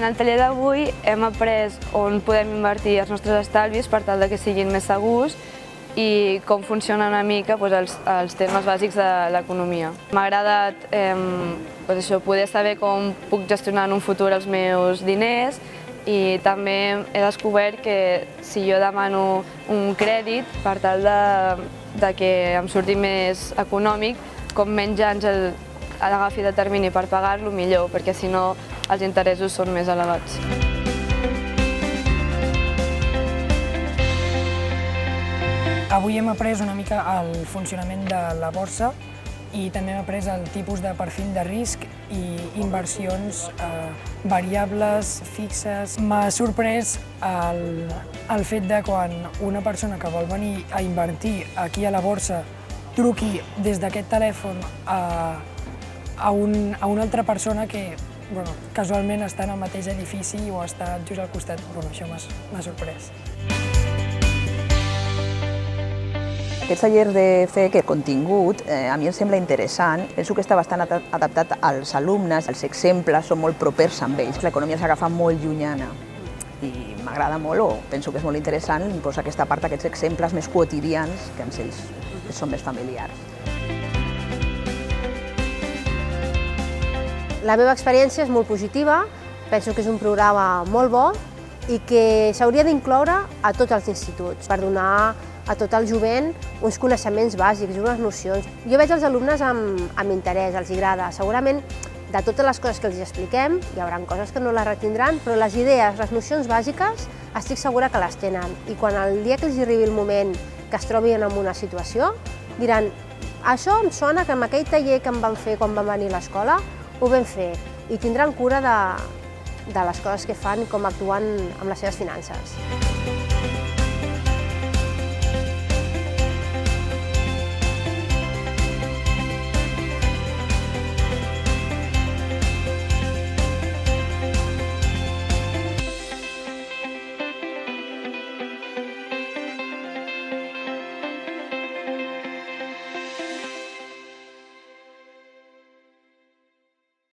En el taller d'avui hem après on podem invertir els nostres estalvis per tal que siguin més segurs i com funciona una mica els temes bàsics de l'economia. M'ha agradat poder saber com puc gestionar en un futur els meus diners i també he descobert que si jo demano un crèdit per tal de que em surti més econòmic, com menys anys agafi de termini per pagar-lo, millor, perquè si no els interessos són més elevats. Avui hem après una mica el funcionament de la borsa i també hem après el tipus de perfil de risc i inversions variables, fixes. M'ha sorprès el fet de quan una persona que vol venir a invertir aquí a la borsa truqui des d'aquest telèfon a una altra persona que casualment està en el mateix edifici o està just al costat. Això m'ha sorprès. Aquests tallers de fer aquest contingut a mi em sembla interessant. Penso que està bastant adaptat als alumnes, els exemples són molt propers amb ells. L'economia s'agafa molt llunyana i m'agrada molt, o penso que és molt interessant posar aquesta part d'aquests exemples més quotidians que amb ells són més familiars. La meva experiència és molt positiva, penso que és un programa molt bo i que s'hauria d'incloure a tots els instituts per donar a tot el jovent uns coneixements bàsics, unes nocions. Jo veig els alumnes amb interès, els agrada. Segurament de totes les coses que els expliquem hi haurà coses que no les retindran, però les idees, les nocions bàsiques estic segura que les tenen i quan el dia que els arribi el moment que es trobin en una situació diran això em sona que en aquell taller que em van fer quan vam venir a l'escola ho vam fer i tindran cura de les coses que fan i com actuen amb les seves finances.